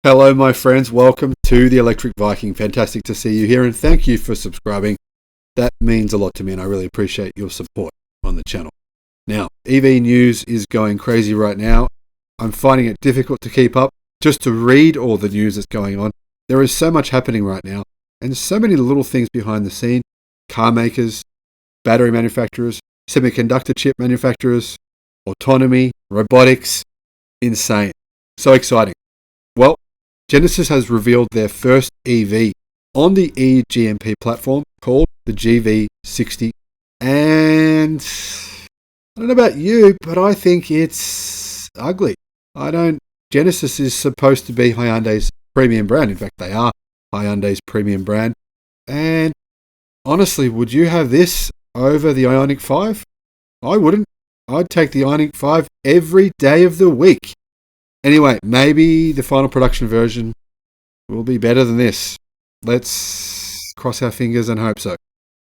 Hello, my friends. Welcome to the Electric Viking. Fantastic to see you here, and thank you for subscribing. That means a lot to me, and I really appreciate your support on the channel. Now, EV news is going crazy right now. I'm finding it difficult to keep up, just to read all the news that's going on. There is so much happening right now, and so many little things behind the scene. Car makers, battery manufacturers, semiconductor chip manufacturers, autonomy, robotics. Insane. So exciting. Well, Genesis has revealed their first EV on the eGMP platform called the GV60. And I don't know about you, but I think it's ugly. Genesis is supposed to be Hyundai's premium brand. In fact, they are Hyundai's premium brand. And honestly, would you have this over the Ioniq 5? I wouldn't. I'd take the Ioniq 5 every day of the week. Anyway, maybe the final production version will be better than this. Let's cross our fingers and hope so.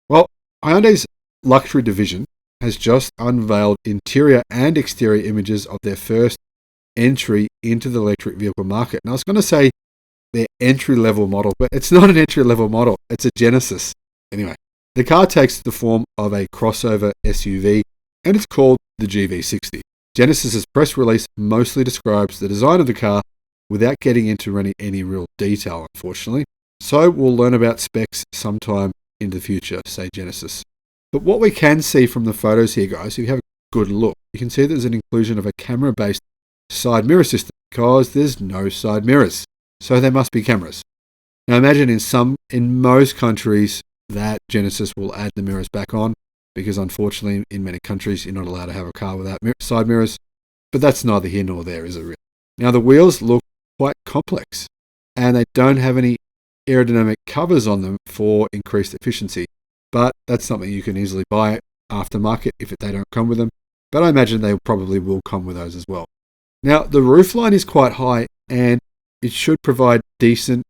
Well, Hyundai's luxury division has just unveiled interior and exterior images of their first entry into the electric vehicle market. And I was going to say their entry-level model, but it's not an entry-level model. It's a Genesis. Anyway, the car takes the form of a crossover SUV, and it's called the GV60. Genesis's press release mostly describes the design of the car without getting into any real detail, unfortunately. So we'll learn about specs sometime in the future, say Genesis. But what we can see from the photos here, guys, if you have a good look, you can see there's an inclusion of a camera-based side mirror system because there's no side mirrors. So there must be cameras. Now imagine in most countries that Genesis will add the mirrors back on, because unfortunately in many countries you're not allowed to have a car without side mirrors. But that's neither here nor there, is it really? Now the wheels look quite complex, and they don't have any aerodynamic covers on them for increased efficiency. But that's something you can easily buy aftermarket if they don't come with them. But I imagine they probably will come with those as well. Now the roofline is quite high, and it should provide decent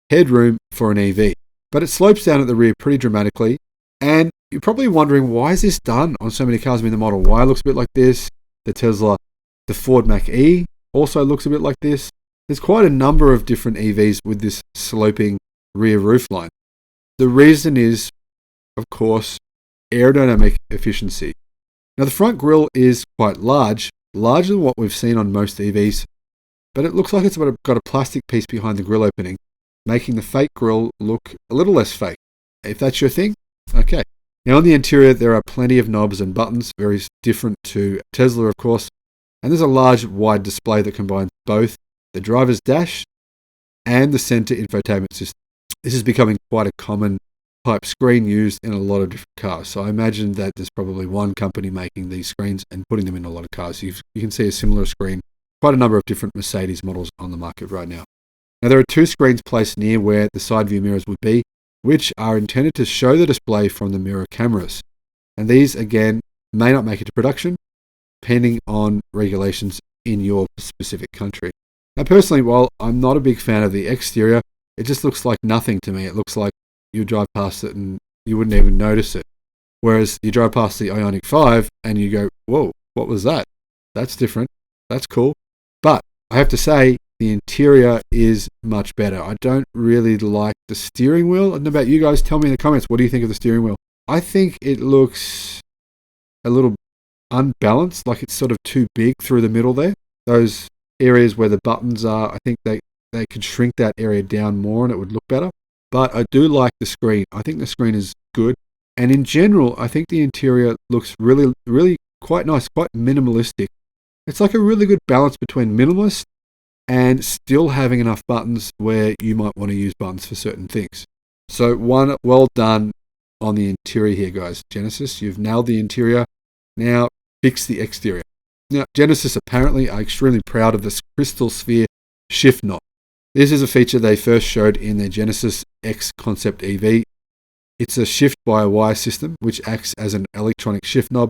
headroom for an EV. But it slopes down at the rear pretty dramatically, and you're probably wondering, why is this done on so many cars? I mean, the Model Y looks a bit like this. The Ford Mach-E also looks a bit like this. There's quite a number of different EVs with this sloping rear roofline. The reason is, of course, aerodynamic efficiency. Now, the front grille is quite larger than what we've seen on most EVs, but it looks like it's got a plastic piece behind the grille opening, making the fake grille look a little less fake. If that's your thing, okay. Now on the interior, there are plenty of knobs and buttons, very different to Tesla, of course. And there's a large, wide display that combines both the driver's dash and the center infotainment system. This is becoming quite a common type screen used in a lot of different cars. So I imagine that there's probably one company making these screens and putting them in a lot of cars. You can see a similar screen, quite a number of different Mercedes models on the market right now. Now there are two screens placed near where the side view mirrors would be, which are intended to show the display from the mirror cameras. And these, again, may not make it to production, depending on regulations in your specific country. Now, personally, while I'm not a big fan of the exterior, it just looks like nothing to me. It looks like you drive past it and you wouldn't even notice it. Whereas you drive past the Ioniq 5 and you go, whoa, what was that? That's different. That's cool. But I have to say, the interior is much better. I don't really like the steering wheel. I don't know about you guys. Tell me in the comments, what do you think of the steering wheel? I think it looks a little unbalanced, like it's sort of too big through the middle there. Those areas where the buttons are, I think they could shrink that area down more and it would look better. But I do like the screen. I think the screen is good. And in general, I think the interior looks really, really quite nice, quite minimalistic. It's like a really good balance between minimalist and still having enough buttons where you might want to use buttons for certain things. So well done on the interior here, guys. Genesis, you've nailed the interior. Now fix the exterior. Now, Genesis apparently are extremely proud of this crystal sphere shift knob. This is a feature they first showed in their Genesis X Concept EV. It's a shift-by-wire system which acts as an electronic shift knob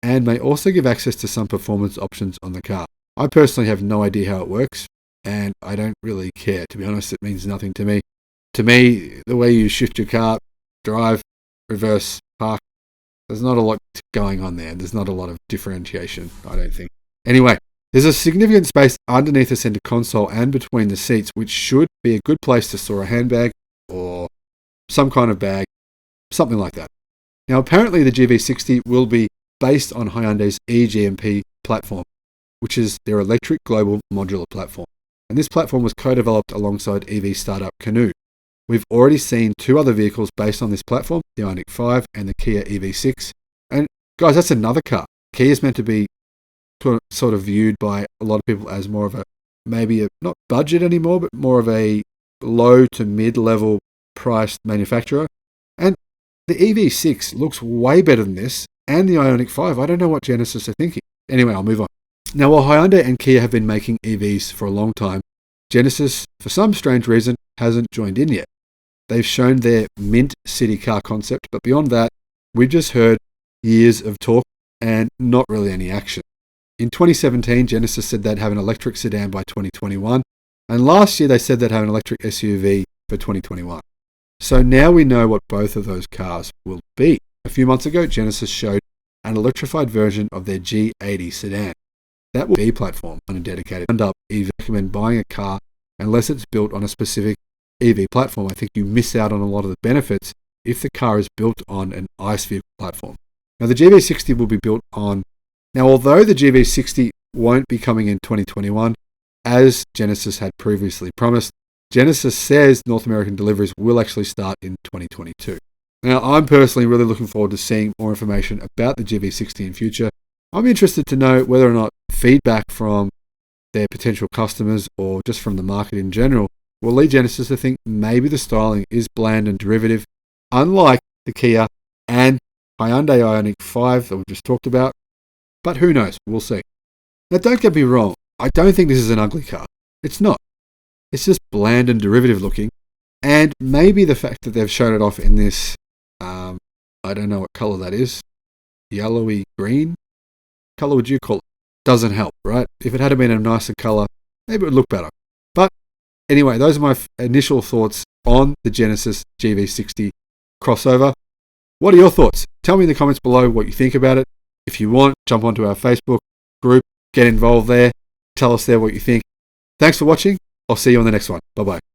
and may also give access to some performance options on the car. I personally have no idea how it works, and I don't really care. To be honest, it means nothing to me. To me, the way you shift your car, drive, reverse, park, there's not a lot going on there. There's not a lot of differentiation, I don't think. Anyway, There's a significant space underneath the center console and between the seats, which should be a good place to store a handbag or some kind of bag, something like that. Now, apparently the GV60 will be based on Hyundai's eGMP platform, which is their electric global modular platform. And this platform was co-developed alongside EV startup Canoo. We've already seen 2 other vehicles based on this platform, the Ioniq 5 and the Kia EV6. And guys, that's another car. Kia is meant to be sort of viewed by a lot of people as more of a, maybe a, not budget anymore, but more of a low to mid-level priced manufacturer. And the EV6 looks way better than this, and the Ioniq 5. I don't know what Genesis are thinking. Anyway, I'll move on. Now, while Hyundai and Kia have been making EVs for a long time, Genesis, for some strange reason, hasn't joined in yet. They've shown their Mint City car concept, but beyond that, we've just heard years of talk and not really any action. In 2017, Genesis said they'd have an electric sedan by 2021, and last year they said they'd have an electric SUV for 2021. So now we know what both of those cars will be. A few months ago, Genesis showed an electrified version of their G80 sedan. That will be platform on a dedicated up. EV recommend buying a car unless it's built on a specific EV platform. I think you miss out on a lot of the benefits if the car is built on an ICE vehicle platform. Now the GV60 will be built on. Now, although the GV60 won't be coming in 2021, as Genesis had previously promised, Genesis says North American deliveries will actually start in 2022. Now, I'm personally really looking forward to seeing more information about the GV60 in future. I'm interested to know whether or not feedback from their potential customers or just from the market in general will lead Genesis to think maybe the styling is bland and derivative, unlike the Kia and Hyundai Ioniq 5 that we've just talked about. But who knows? We'll see. Now, don't get me wrong. I don't think this is an ugly car. It's not. It's just bland and derivative looking. And maybe the fact that they've shown it off in this, I don't know what color that is, yellowy green color would you call it, doesn't help, right? If it had been a nicer color, maybe it would look better. But anyway, those are my initial thoughts on the Genesis GV60 crossover. What are your thoughts? Tell me in the comments below what you think about it. If you want, jump onto our Facebook group, get involved there, tell us there what you think. Thanks for watching. I'll see you on the next one. Bye-bye.